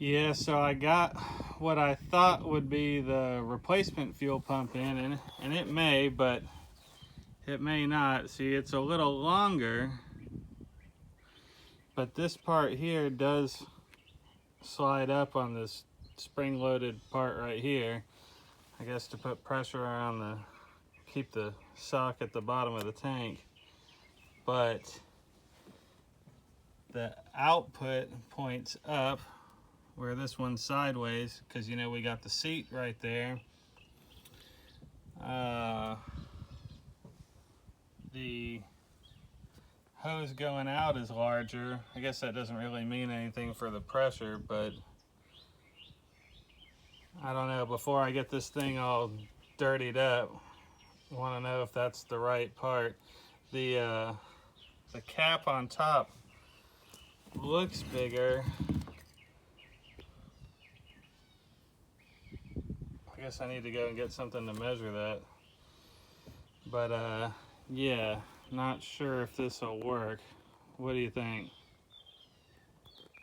Yeah, so I got what I thought would be the replacement fuel pump in, and it may, but it may not. See, it's a little longer, but this part here does slide up on this spring-loaded part right here. I guess to put pressure on keep the sock at the bottom of the tank. But the output points up where this one's sideways, because you know we got the seat right there. The hose going out is larger. I guess that doesn't really mean anything for the pressure, but I don't know. Before I get this thing all dirtied up, I want to know if that's the right part. The cap on top looks bigger. I guess I need to go and get something to measure that. But yeah, not sure if this will work. What do you think?